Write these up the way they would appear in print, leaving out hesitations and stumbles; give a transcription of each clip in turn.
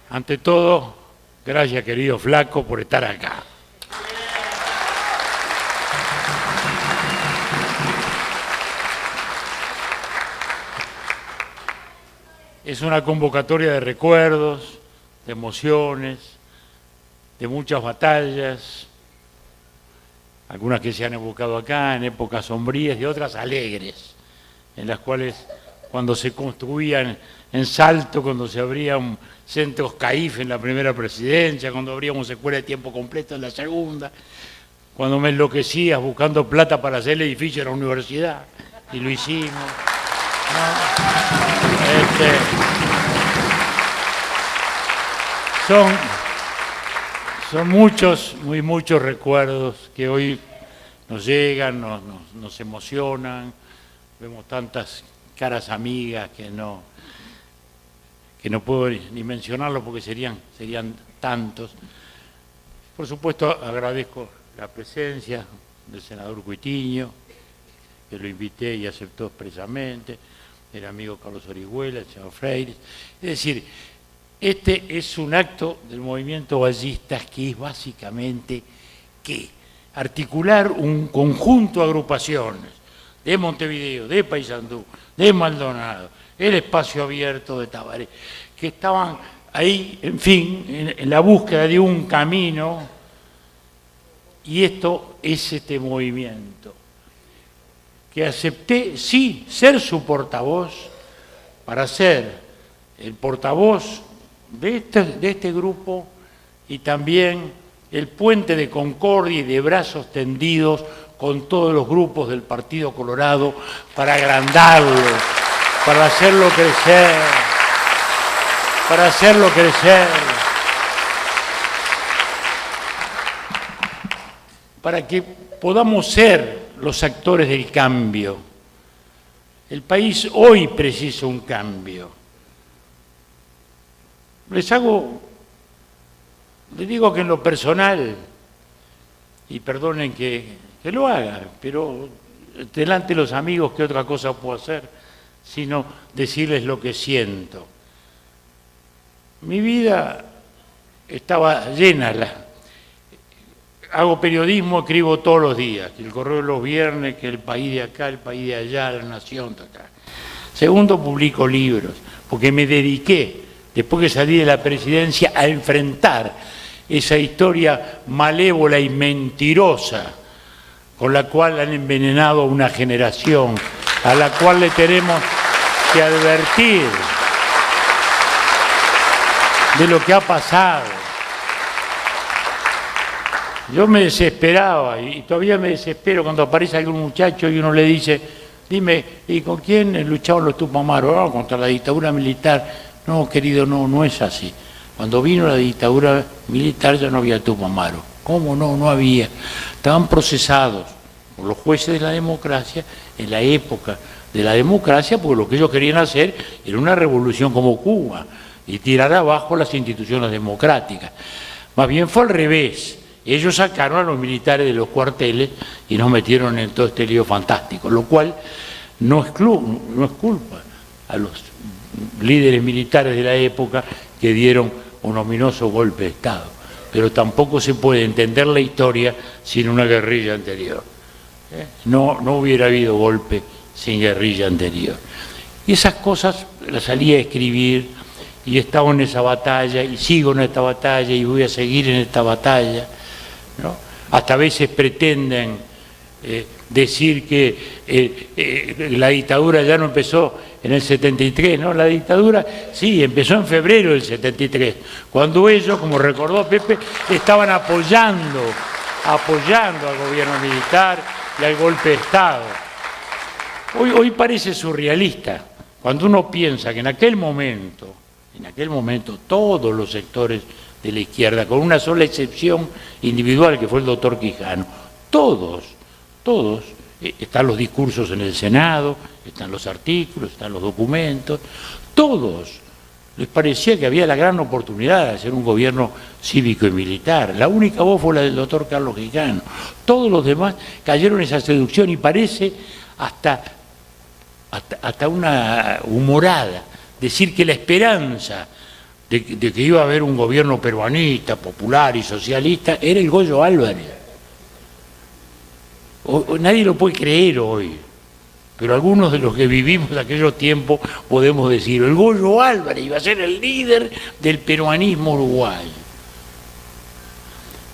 Ante todo, gracias querido Flaco por estar acá. Es una convocatoria de recuerdos, de emociones, de muchas batallas, algunas que se han evocado acá en épocas sombrías y otras alegres, en las cuales cuando se construían en Salto, cuando se abrían centros CAIF en la primera presidencia, cuando abríamos escuela de tiempo completo en la segunda, cuando me enloquecías buscando plata para hacer el edificio de la universidad, y lo hicimos. Son muchos recuerdos que hoy nos llegan, nos emocionan, vemos tantas caras amigas que no puedo ni mencionarlo porque serían tantos. Por supuesto, agradezco la presencia del senador Cuitiño, que lo invité y aceptó expresamente, el amigo Carlos Orihuela, el señor Freire. Es decir, este es un acto del movimiento Ballistas que es básicamente ¿qué? Articular un conjunto de agrupaciones de Montevideo, de Paysandú, de Maldonado, el espacio abierto de Tabaré, que estaban ahí, en fin, en la búsqueda de un camino, y esto es este movimiento, que acepté, sí, ser su portavoz, para ser el portavoz de este grupo y también el puente de concordia y de brazos tendidos con todos los grupos del Partido Colorado para agrandarlo, para hacerlo crecer, para que podamos ser los actores del cambio. El país hoy precisa un cambio. Les digo que en lo personal, y perdonen que lo haga, pero delante de los amigos, ¿qué otra cosa puedo hacer? Sino decirles lo que siento. Mi vida estaba llena, hago periodismo, escribo todos los días, el Correo de los Viernes, que el País de acá, el País de allá, La Nación de acá. Segundo, publico libros, porque me dediqué, después que salí de la presidencia, a enfrentar esa historia malévola y mentirosa con la cual han envenenado a una generación, a la cual le tenemos que advertir de lo que ha pasado. Yo me desesperaba, y todavía me desespero cuando aparece algún muchacho y uno le dice, dime, ¿y con quién luchaban los Tupamaros? Oh, contra la dictadura militar. No, querido, no es así. Cuando vino la dictadura militar ya no había Tupamaros. ¿Cómo no? No había. Estaban procesados por los jueces de la democracia en la época de la democracia, porque lo que ellos querían hacer era una revolución como Cuba y tirar abajo las instituciones democráticas. Más bien fue al revés. Ellos sacaron a los militares de los cuarteles y nos metieron en todo este lío fantástico, lo cual no es culpa a los líderes militares de la época que dieron un ominoso golpe de Estado. Pero tampoco se puede entender la historia sin una guerrilla anterior. No hubiera habido golpe sin guerrilla anterior. Y esas cosas las salí a escribir y he estado en esa batalla y sigo en esta batalla y voy a seguir en esta batalla, ¿no? Hasta a veces pretenden decir que la dictadura ya no empezó en el 73, ¿no? La dictadura sí, empezó en febrero del 73, cuando ellos, como recordó Pepe, estaban apoyando al gobierno militar y al golpe de Estado. Hoy parece surrealista, cuando uno piensa que en aquel momento todos los sectores de la izquierda, con una sola excepción individual que fue el doctor Quijano, todos, están los discursos en el Senado, están los artículos, están los documentos, todos les parecía que había la gran oportunidad de hacer un gobierno cívico y militar. La única voz fue la del doctor Carlos Quijano. Todos los demás cayeron en esa seducción y parece hasta una humorada decir que la esperanza de que iba a haber un gobierno peruanista, popular y socialista, era el Goyo Álvarez. Nadie lo puede creer hoy, pero algunos de los que vivimos en aquellos tiempos podemos decir, el Goyo Álvarez iba a ser el líder del peruanismo uruguayo.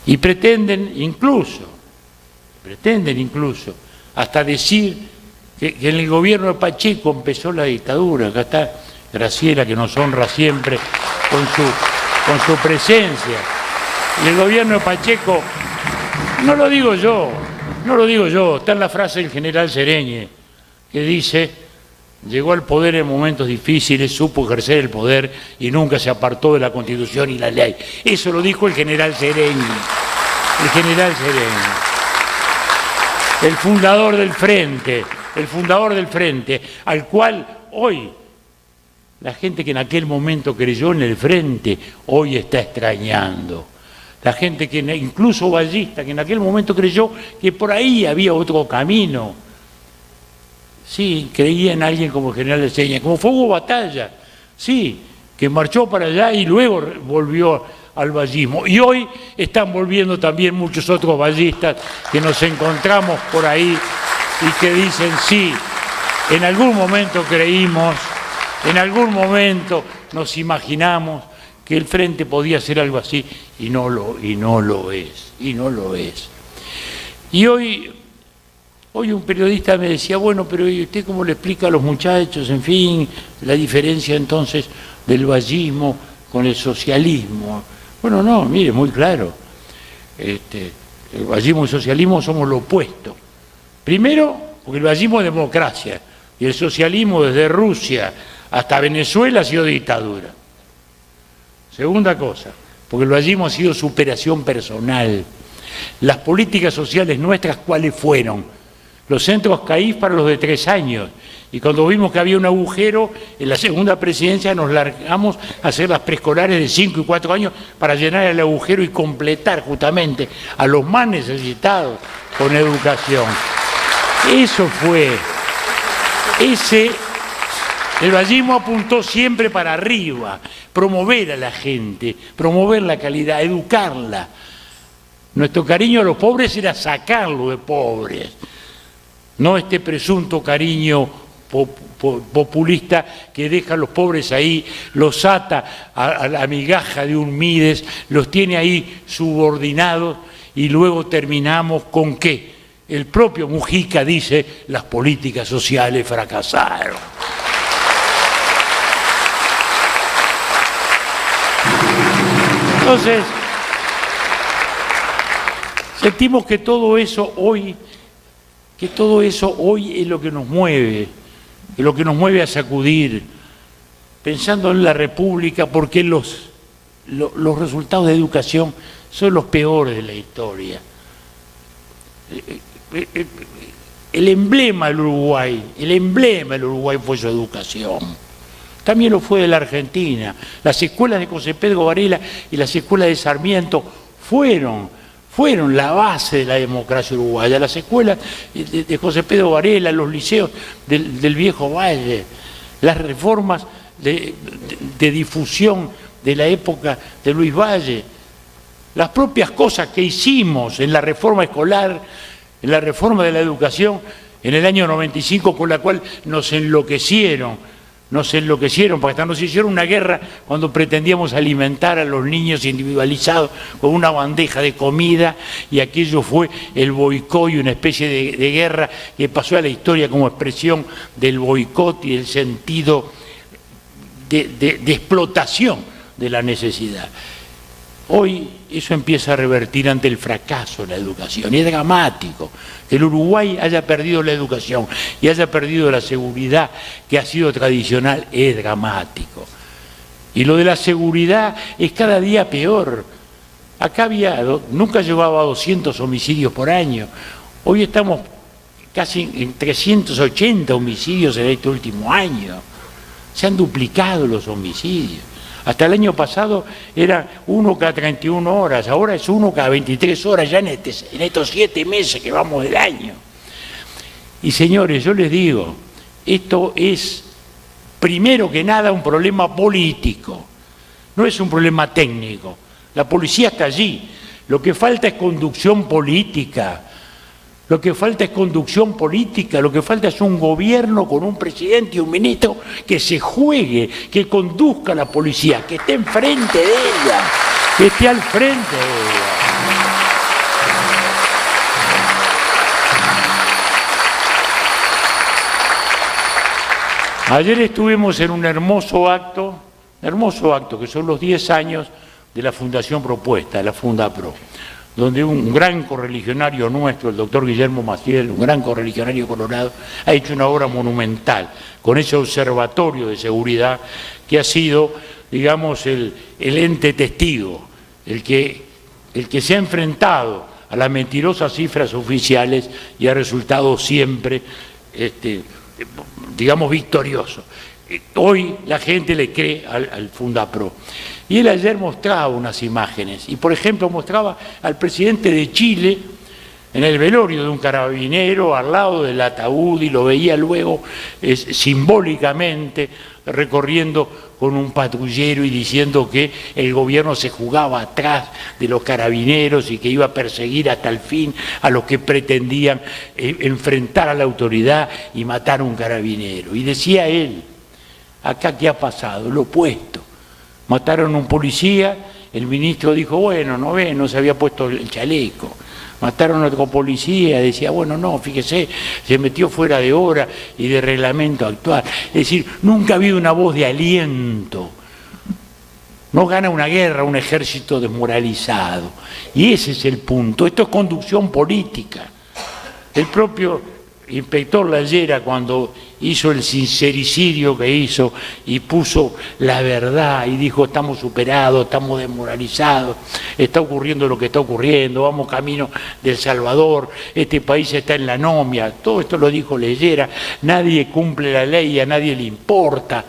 Y pretenden incluso hasta decir que en el gobierno de Pacheco empezó la dictadura. Acá está Graciela, que nos honra siempre con su presencia. Y el gobierno de Pacheco, no lo digo yo, está en la frase del general Sereñe, que dice, llegó al poder en momentos difíciles, supo ejercer el poder y nunca se apartó de la Constitución y la ley. Eso lo dijo el general Sereñe, el fundador del Frente, al cual hoy la gente que en aquel momento creyó en el Frente, hoy está extrañando. La gente que, incluso vallista, que en aquel momento creyó que por ahí había otro camino. Sí, creía en alguien como el general de Seña, como fue Hugo Batalla, sí, que marchó para allá y luego volvió al vallismo. Y hoy están volviendo también muchos otros vallistas que nos encontramos por ahí y que dicen, sí, en algún momento creímos, en algún momento nos imaginamos que el Frente podía ser algo así y no lo es. Y hoy un periodista me decía, bueno, pero ¿y usted cómo le explica a los muchachos, en fin, la diferencia entonces del vallismo con el socialismo? Bueno, no, mire, muy claro. El vallismo y el socialismo somos lo opuesto. Primero, porque el vallismo es democracia y el socialismo desde Rusia hasta Venezuela ha sido dictadura. Segunda cosa, porque el vallismo ha sido superación personal. Las políticas sociales nuestras, ¿cuáles fueron? Los centros CAIF para los de 3 años. Y cuando vimos que había un agujero, en la segunda presidencia nos largamos a hacer las preescolares de 5 y 4 años para llenar el agujero y completar justamente a los más necesitados con educación. Eso fue. El vallismo apuntó siempre para arriba, promover a la gente, promover la calidad, educarla. Nuestro cariño a los pobres era sacarlo de pobres, no este presunto cariño populista que deja a los pobres ahí, los ata a la migaja de un Mides, los tiene ahí subordinados y luego terminamos con ¿qué? El propio Mujica dice, las políticas sociales fracasaron. Entonces, sentimos que todo eso hoy es lo que nos mueve, a sacudir, pensando en la República, porque los resultados de educación son los peores de la historia. El emblema del Uruguay fue su educación. También lo fue de la Argentina. Las escuelas de José Pedro Varela y las escuelas de Sarmiento fueron la base de la democracia uruguaya. Las escuelas de José Pedro Varela, los liceos del Viejo Valle, las reformas de difusión de la época de Luis Valle, las propias cosas que hicimos en la reforma escolar, en la reforma de la educación en el año 95, con la cual nos enloquecieron, porque hasta nos hicieron una guerra cuando pretendíamos alimentar a los niños individualizados con una bandeja de comida, y aquello fue el boicot y una especie de guerra que pasó a la historia como expresión del boicot y el sentido de explotación de la necesidad. Hoy eso empieza a revertir ante el fracaso de la educación, y es dramático que el Uruguay haya perdido la educación y haya perdido la seguridad que ha sido tradicional, es dramático. Y lo de la seguridad es cada día peor. Acá nunca llevaba a 200 homicidios por año, hoy estamos casi en 380 homicidios en este último año, se han duplicado los homicidios. Hasta el año pasado era 1 cada 31 horas, ahora es 1 cada 23 horas, ya en estos 7 meses que vamos del año. Y señores, yo les digo, esto es primero que nada un problema político. no es un problema técnico. La policía está allí. Lo que falta es conducción política. Lo que falta es conducción política, lo que falta es un gobierno con un presidente y un ministro que se juegue, que conduzca a la policía, que esté enfrente de ella, que esté al frente de ella. Ayer estuvimos en un hermoso acto que son los 10 años de la Fundación Propuesta, la Fundapro, donde un gran correligionario nuestro, el doctor Guillermo Maciel, un gran correligionario colorado, ha hecho una obra monumental con ese observatorio de seguridad que ha sido, digamos, el ente testigo, el que se ha enfrentado a las mentirosas cifras oficiales y ha resultado siempre, digamos, victorioso. Hoy la gente le cree al Fundapro. Y él ayer mostraba unas imágenes, y por ejemplo mostraba al presidente de Chile en el velorio de un carabinero al lado del ataúd, y lo veía luego simbólicamente recorriendo con un patrullero y diciendo que el gobierno se jugaba atrás de los carabineros y que iba a perseguir hasta el fin a los que pretendían enfrentar a la autoridad y matar a un carabinero. Y decía él, acá ¿qué ha pasado? Lo opuesto. Mataron a un policía, el ministro dijo, bueno, no se había puesto el chaleco. Mataron a otro policía, decía, bueno, no, fíjese, se metió fuera de hora y de reglamento actual. Es decir, nunca ha habido una voz de aliento. No gana una guerra un ejército desmoralizado. Y ese es el punto. Esto es conducción política. El propio inspector Lallera, cuando hizo el sincericidio que hizo y puso la verdad y dijo estamos superados, estamos desmoralizados, está ocurriendo lo que está ocurriendo, vamos camino del Salvador, este país está en la anomia, todo esto lo dijo Lallera, nadie cumple la ley, a nadie le importa.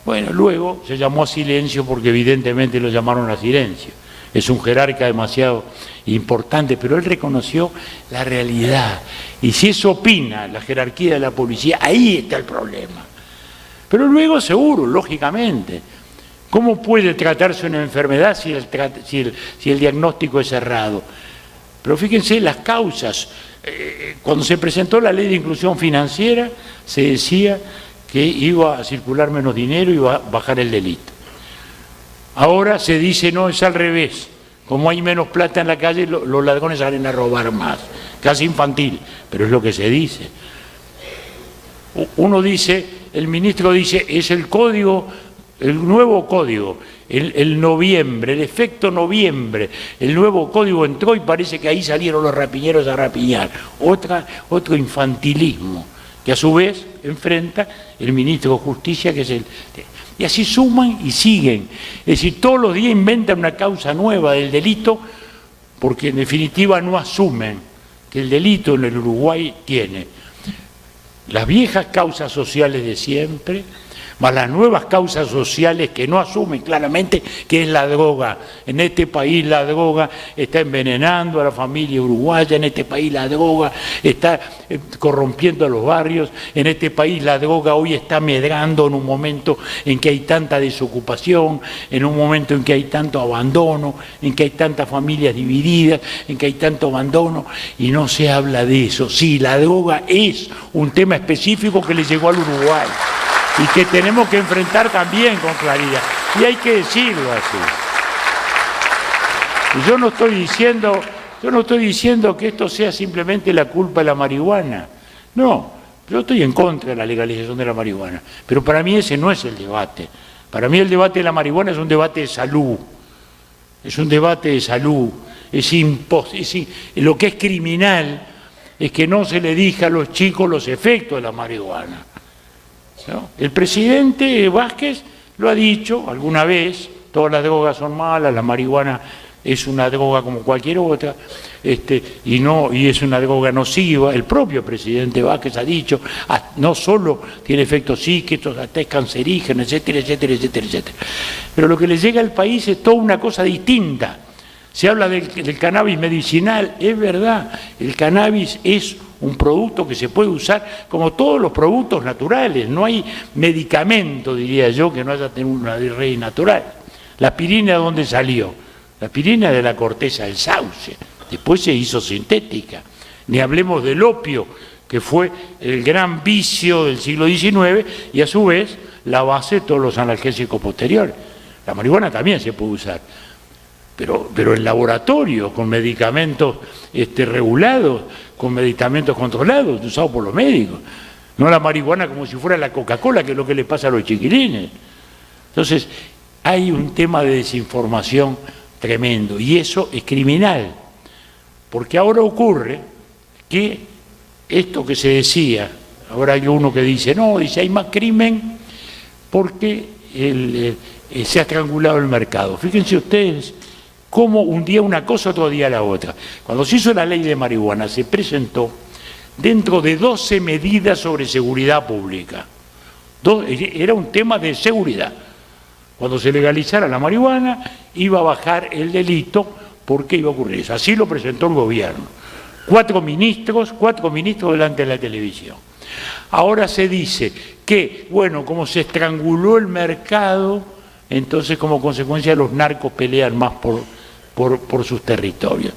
Bueno, luego se llamó a silencio porque evidentemente lo llamaron a silencio. Es un jerarca demasiado importante, pero él reconoció la realidad. Y si eso opina la jerarquía de la policía, ahí está el problema. Pero luego, seguro, lógicamente, ¿cómo puede tratarse una enfermedad si el diagnóstico es errado? Pero fíjense las causas. Cuando se presentó la ley de inclusión financiera, se decía que iba a circular menos dinero y iba a bajar el delito. Ahora se dice, no, es al revés. Como hay menos plata en la calle, los ladrones salen a robar más. Casi infantil, pero es lo que se dice. Uno dice, el ministro dice, es el código, el nuevo código, el noviembre, el efecto noviembre, el nuevo código entró y parece que ahí salieron los rapiñeros a rapiñar. Otro infantilismo, que a su vez enfrenta el ministro de Justicia, que es el... Y así suman y siguen. Es decir, todos los días inventan una causa nueva del delito porque en definitiva no asumen que el delito en el Uruguay tiene las viejas causas sociales de siempre, más las nuevas causas sociales que no asumen claramente que es la droga. En este país la droga está envenenando a la familia uruguaya, en este país la droga está corrompiendo a los barrios, en este país la droga hoy está medrando en un momento en que hay tanta desocupación, en un momento en que hay tanto abandono, en que hay tantas familias divididas, en que hay tanto abandono y no se habla de eso. Sí, la droga es un tema específico que le llegó al Uruguay y que tenemos que enfrentar también con claridad. Y hay que decirlo así. Y yo no estoy diciendo que esto sea simplemente la culpa de la marihuana. No, yo estoy en contra de la legalización de la marihuana. Pero para mí ese no es el debate. Para mí el debate de la marihuana es un debate de salud. Es un debate de salud. Lo que es criminal es que no se le diga a los chicos los efectos de la marihuana. ¿No? El presidente Vázquez lo ha dicho alguna vez, todas las drogas son malas, la marihuana es una droga como cualquier otra, y es una droga nociva. El propio presidente Vázquez ha dicho, no solo tiene efectos psíquicos, hasta es cancerígeno, etcétera, etcétera, etcétera, etcétera. Pero lo que le llega al país es toda una cosa distinta. Se habla del cannabis medicinal, es verdad, el cannabis es un producto que se puede usar como todos los productos naturales, no hay medicamento, diría yo, que no haya tenido una ley natural. ¿La aspirina de dónde salió? La aspirina de la corteza del sauce, después se hizo sintética. Ni hablemos del opio, que fue el gran vicio del siglo XIX y a su vez la base de todos los analgésicos posteriores. La marihuana también se puede usar, pero en laboratorio, con medicamentos regulados, con medicamentos controlados, usados por los médicos. No la marihuana como si fuera la Coca-Cola, que es lo que le pasa a los chiquilines. Entonces, hay un tema de desinformación tremendo, y eso es criminal, porque ahora ocurre que esto que se decía, ahora hay uno que dice, no, dice, hay más crimen porque se ha estrangulado el mercado. Fíjense ustedes cómo un día una cosa, otro día la otra. Cuando se hizo la ley de marihuana, se presentó dentro de 12 medidas sobre seguridad pública. Era un tema de seguridad. Cuando se legalizara la marihuana, iba a bajar el delito porque iba a ocurrir eso. Así lo presentó el gobierno. 4 ministros delante de la televisión. Ahora se dice que, bueno, como se estranguló el mercado, entonces como consecuencia los narcos pelean más por sus territorios.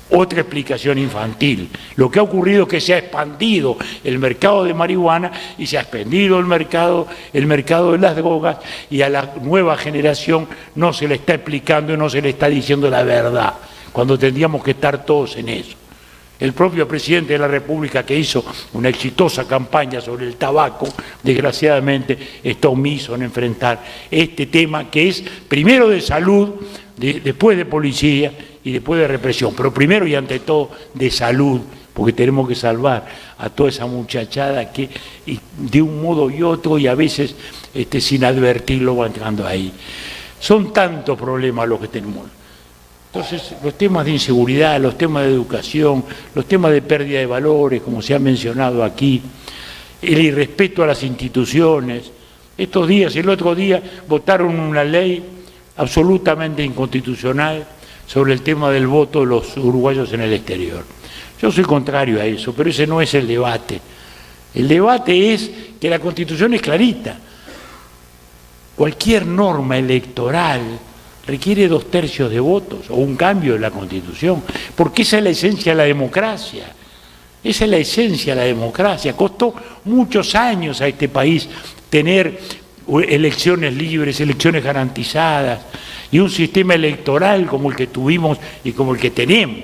Otra explicación infantil. Lo que ha ocurrido es que se ha expandido el mercado de marihuana y se ha expandido el mercado de las drogas, y a la nueva generación no se le está explicando y no se le está diciendo la verdad, cuando tendríamos que estar todos en eso. El propio presidente de la República, que hizo una exitosa campaña sobre el tabaco, desgraciadamente está omiso en enfrentar este tema, que es primero de salud, después de policía y después de represión, pero primero y ante todo de salud, porque tenemos que salvar a toda esa muchachada que de un modo y otro, y a veces sin advertirlo, va entrando ahí. Son tantos problemas los que tenemos. Entonces, los temas de inseguridad, los temas de educación, los temas de pérdida de valores, como se ha mencionado aquí, el irrespeto a las instituciones. El otro día, votaron una ley absolutamente inconstitucional sobre el tema del voto de los uruguayos en el exterior. Yo soy contrario a eso, pero ese no es el debate. El debate es que la Constitución es clarita. Cualquier norma electoral requiere 2/3 de votos o un cambio de la Constitución, porque esa es la esencia de la democracia. Esa es la esencia de la democracia. Costó muchos años a este país tener elecciones libres, elecciones garantizadas, y un sistema electoral como el que tuvimos y como el que tenemos,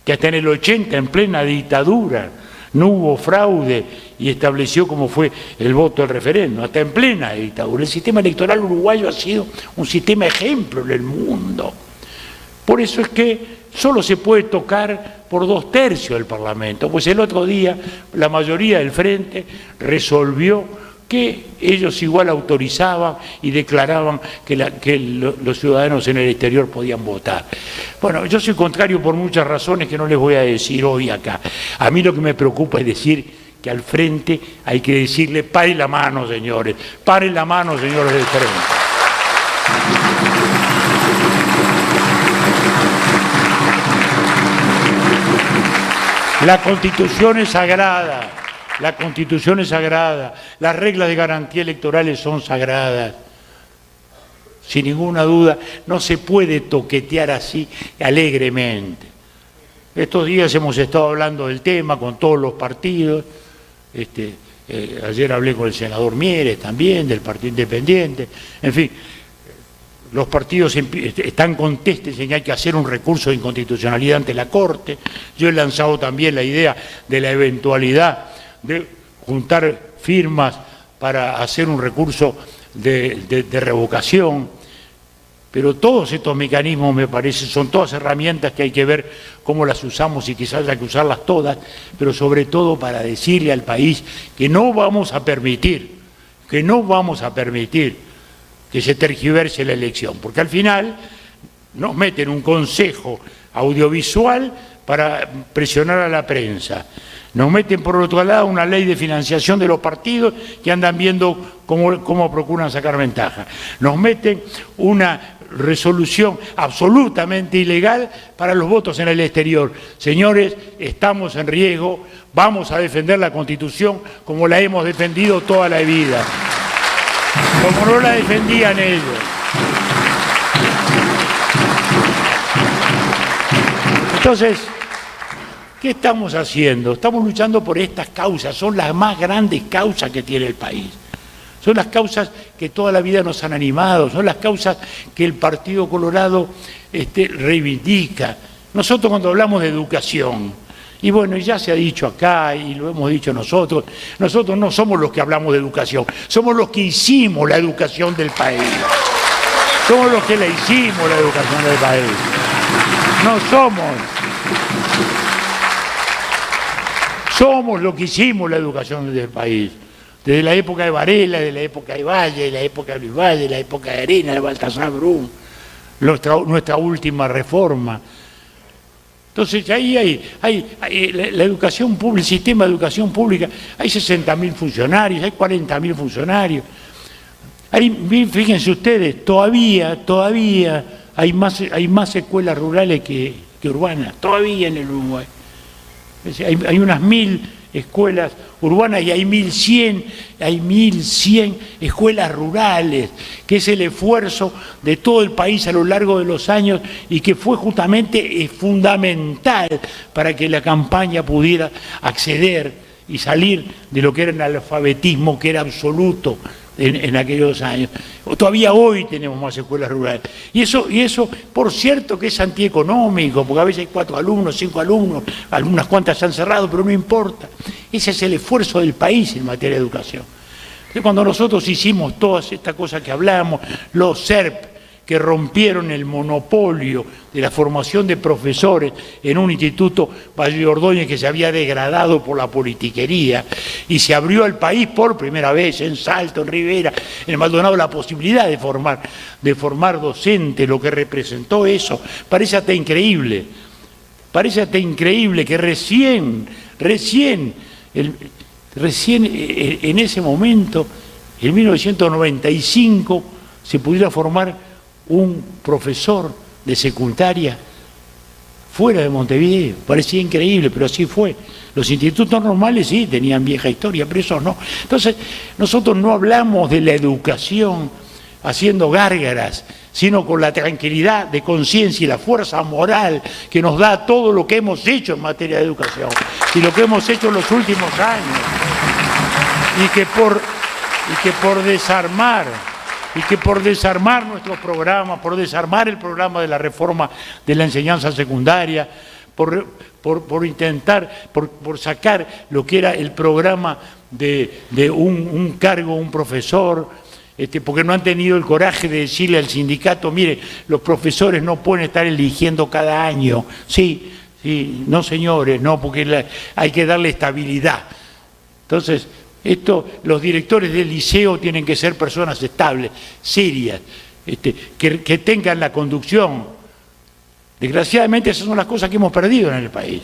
que hasta en el 80, en plena dictadura, no hubo fraude y estableció cómo fue el voto del referéndum, hasta en plena dictadura. El sistema electoral uruguayo ha sido un sistema ejemplo en el mundo. Por eso es que solo se puede tocar por 2/3 del Parlamento, pues el otro día la mayoría del Frente resolvió que ellos igual autorizaban y declaraban que los ciudadanos en el exterior podían votar. Bueno, yo soy contrario por muchas razones que no les voy a decir hoy acá. A mí lo que me preocupa es decir que al Frente hay que decirle, paren la mano, señores, paren la mano, señores del Frente. La Constitución es sagrada. La Constitución es sagrada, las reglas de garantía electorales son sagradas, sin ninguna duda. No se puede toquetear así alegremente. Estos días hemos estado hablando del tema con todos los partidos. Ayer hablé con el senador Mieres también, del Partido Independiente. En fin, los partidos están contestes en que hay que hacer un recurso de inconstitucionalidad ante la Corte. Yo he lanzado también la idea de la eventualidad de juntar firmas para hacer un recurso de revocación, pero todos estos mecanismos, me parece, son todas herramientas que hay que ver cómo las usamos, y quizás hay que usarlas todas, pero sobre todo para decirle al país que no vamos a permitir que se tergiverse la elección, porque al final nos meten un consejo audiovisual para presionar a la prensa. Nos meten por otro lado una ley de financiación de los partidos que andan viendo cómo procuran sacar ventaja. Nos meten una resolución absolutamente ilegal para los votos en el exterior. Señores, estamos en riesgo, vamos a defender la Constitución como la hemos defendido toda la vida, como no la defendían ellos. Entonces, ¿qué estamos haciendo? Estamos luchando por estas causas, son las más grandes causas que tiene el país. Son las causas que toda la vida nos han animado, son las causas que el Partido Colorado reivindica. Nosotros cuando hablamos de educación, y bueno, ya se ha dicho acá y lo hemos dicho nosotros no somos los que hablamos de educación, somos los que hicimos la educación del país. Somos los que la hicimos la educación del país. No somos los que hicimos la educación del país. Desde la época de Varela, desde la época de Valle, de la época de Luis Valle, de la época de Arena, de Baltasar Brum, nuestra última reforma. Entonces ahí hay la educación pública, el sistema de educación pública, hay 60.000 funcionarios, hay 40.000 funcionarios. Fíjense ustedes, todavía hay más escuelas rurales que urbanas, todavía en el Uruguay. Hay unas 1.000 escuelas urbanas y hay 1.100 escuelas rurales, que es el esfuerzo de todo el país a lo largo de los años y que fue justamente fundamental para que la campaña pudiera acceder y salir de lo que era el analfabetismo, que era absoluto en aquellos años. Todavía hoy tenemos más escuelas rurales. Y eso, por cierto, que es antieconómico, porque a veces hay 4 alumnos, 5 alumnos, algunas cuantas se han cerrado, pero no importa. Ese es el esfuerzo del país en materia de educación. Entonces, cuando nosotros hicimos todas estas cosas que hablamos, los SERP, que rompieron el monopolio de la formación de profesores en un instituto Valle Ordóñez que se había degradado por la politiquería, y se abrió al país por primera vez en Salto, en Rivera, en Maldonado, la posibilidad de formar docentes, lo que representó eso. Parece hasta increíble que recién en ese momento, en 1995, se pudiera formar un profesor de secundaria fuera de Montevideo. Parecía increíble, pero así fue. Los institutos normales sí tenían vieja historia, pero esos no. Entonces, nosotros no hablamos de la educación haciendo gárgaras, sino con la tranquilidad de conciencia y la fuerza moral que nos da todo lo que hemos hecho en materia de educación y lo que hemos hecho en los últimos años, y que por desarmar nuestros programas, por desarmar el programa de la reforma de la enseñanza secundaria, por sacar lo que era el programa de un cargo, un profesor, porque no han tenido el coraje de decirle al sindicato, mire, los profesores no pueden estar eligiendo cada año. Sí, no señores, no, porque hay que darle estabilidad. Entonces, los directores del liceo tienen que ser personas estables, serias, que tengan la conducción. Desgraciadamente esas son las cosas que hemos perdido en el país.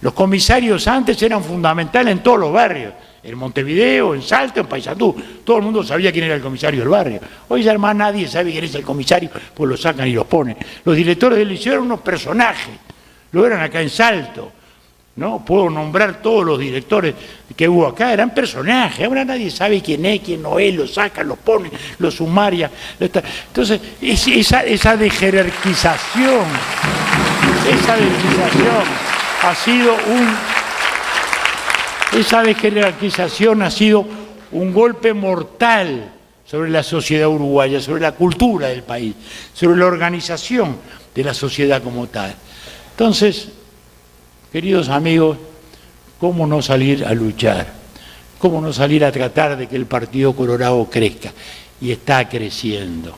Los comisarios antes eran fundamentales en todos los barrios, en Montevideo, en Salto, en Paysandú. Todo el mundo sabía quién era el comisario del barrio. Hoy ya más nadie sabe quién es el comisario, pues lo sacan y los ponen. Los directores del liceo eran unos personajes, lo eran acá en Salto. No puedo nombrar todos los directores que hubo acá, eran personajes. Ahora nadie sabe quién es, quién no es, lo sacan, lo ponen, lo sumaria. Entonces, esa dejerarquización ha sido un golpe mortal sobre la sociedad uruguaya, sobre la cultura del país, sobre la organización de la sociedad como tal. Entonces, queridos amigos, ¿cómo no salir a luchar? ¿Cómo no salir a tratar de que el Partido Colorado crezca? Y está creciendo.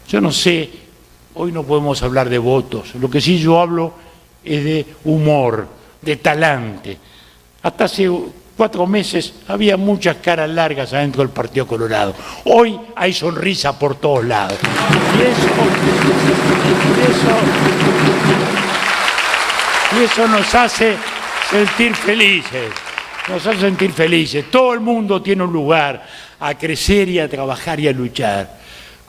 Yo no sé, hoy no podemos hablar de votos, lo que sí yo hablo es de humor, de talante. Hasta hace 4 meses había muchas caras largas adentro del Partido Colorado. Hoy hay sonrisa por todos lados. Y eso nos hace sentir felices, Todo el mundo tiene un lugar a crecer y a trabajar y a luchar.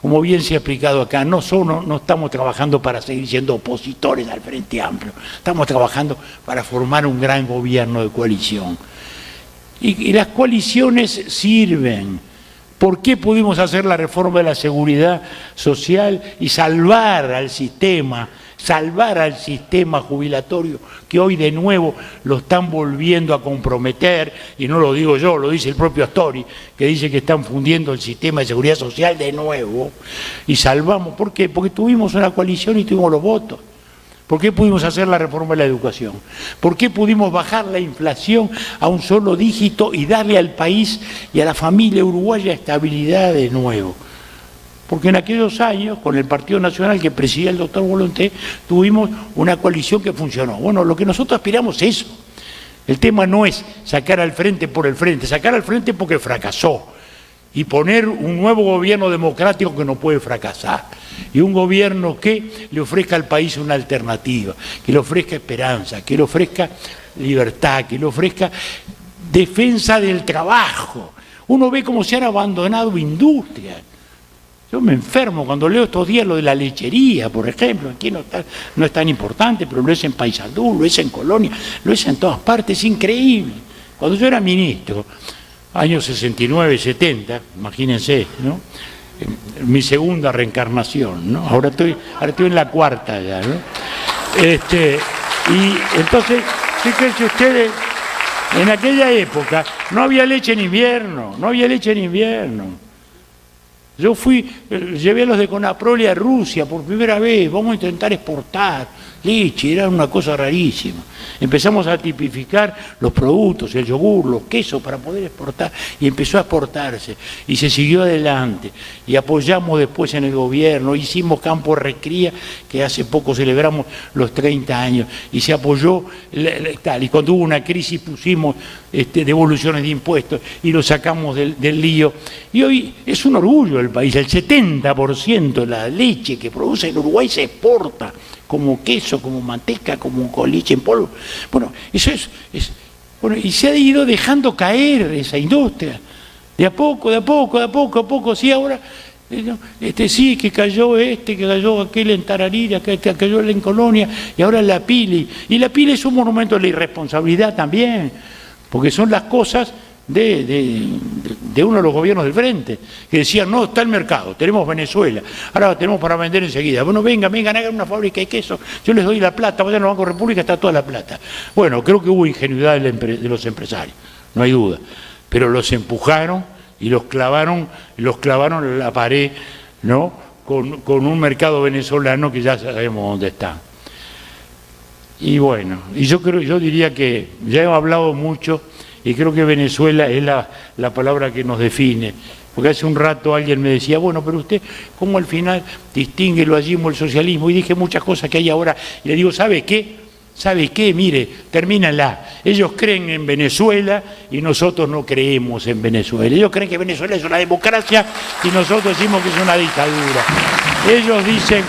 Como bien se ha explicado acá, no estamos trabajando para seguir siendo opositores al Frente Amplio, estamos trabajando para formar un gran gobierno de coalición. Y las coaliciones sirven. ¿Por qué pudimos hacer la reforma de la seguridad social y salvar al sistema salvar al sistema jubilatorio, que hoy de nuevo lo están volviendo a comprometer, y no lo digo yo, lo dice el propio Astori, que dice que están fundiendo el sistema de seguridad social de nuevo, y salvamos. ¿Por qué? Porque tuvimos una coalición y tuvimos los votos. ¿Por qué pudimos hacer la reforma de la educación? ¿Por qué pudimos bajar la inflación a un solo dígito y darle al país y a la familia uruguaya estabilidad de nuevo? Porque en aquellos años, con el Partido Nacional que presidía el doctor Volonté, tuvimos una coalición que funcionó. Bueno, lo que nosotros aspiramos es eso. El tema no es sacar al frente por el frente, sacar al frente porque fracasó y poner un nuevo gobierno democrático que no puede fracasar. Y un gobierno que le ofrezca al país una alternativa, que le ofrezca esperanza, que le ofrezca libertad, que le ofrezca defensa del trabajo. Uno ve cómo se han abandonado industrias. Yo me enfermo cuando leo estos días lo de la lechería, por ejemplo. Aquí no es tan importante, pero lo es en Paysandú, lo es en Colonia, lo es en todas partes, es increíble. Cuando yo era ministro, años 69, 70, imagínense, ¿no? Mi segunda reencarnación, ¿no? Ahora estoy en la cuarta ya, ¿no? Y entonces, fíjense ustedes, en aquella época no había leche en invierno, no había leche en invierno. Yo llevé a los de Conaprole a Rusia por primera vez, vamos a intentar exportar leche, era una cosa rarísima. Empezamos a tipificar los productos, el yogur, los quesos para poder exportar, y empezó a exportarse, y se siguió adelante, y apoyamos después en el gobierno, hicimos campo de recría, que hace poco celebramos los 30 años, y se apoyó, y cuando hubo una crisis pusimos devoluciones de impuestos, y lo sacamos del lío, y hoy es un orgullo el país, el 70% de la leche que produce en Uruguay se exporta, como queso, como manteca, como con leche en polvo. Bueno, eso es bueno, y se ha ido dejando caer esa industria. De a poco, sí, ahora, sí, que cayó que cayó aquel en Tararira, que cayó en Colonia, y ahora la Pili. Y la Pili es un monumento de la irresponsabilidad también, porque son las cosas de uno de los gobiernos del frente, que decían, no, está el mercado, tenemos Venezuela, ahora tenemos para vender enseguida. Bueno, vengan, hagan una fábrica de queso, yo les doy la plata, vayan al Banco República, está toda la plata. Bueno, creo que hubo ingenuidad de los empresarios, no hay duda, pero los empujaron y los clavaron en la pared, ¿no? Con un mercado venezolano que ya sabemos dónde está. Y bueno, y yo diría que ya hemos hablado mucho, y creo que Venezuela es la palabra que nos define, porque hace un rato alguien me decía, bueno, pero usted, ¿cómo al final distingue el vallismo, el socialismo? Y dije muchas cosas que hay ahora, y le digo, ¿sabe qué? Mire, termínala. Ellos creen en Venezuela y nosotros no creemos en Venezuela. Ellos creen que Venezuela es una democracia y nosotros decimos que es una dictadura. Ellos dicen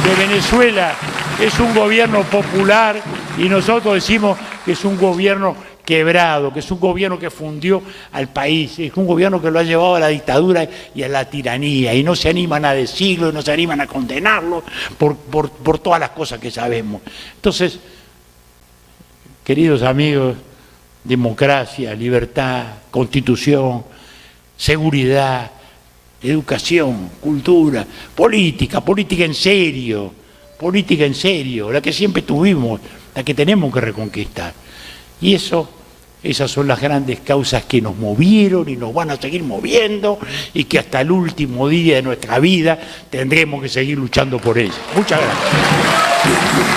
que Venezuela es un gobierno popular y nosotros decimos que es un gobierno quebrado, que es un gobierno que fundió al país, es un gobierno que lo ha llevado a la dictadura y a la tiranía, y no se animan a decirlo, y no se animan a condenarlo por todas las cosas que sabemos. Entonces, queridos amigos, democracia, libertad, constitución, seguridad, educación, cultura, política en serio, la que siempre tuvimos, la que tenemos que reconquistar. Y esas son las grandes causas que nos movieron y nos van a seguir moviendo, y que hasta el último día de nuestra vida tendremos que seguir luchando por ellas. Muchas gracias.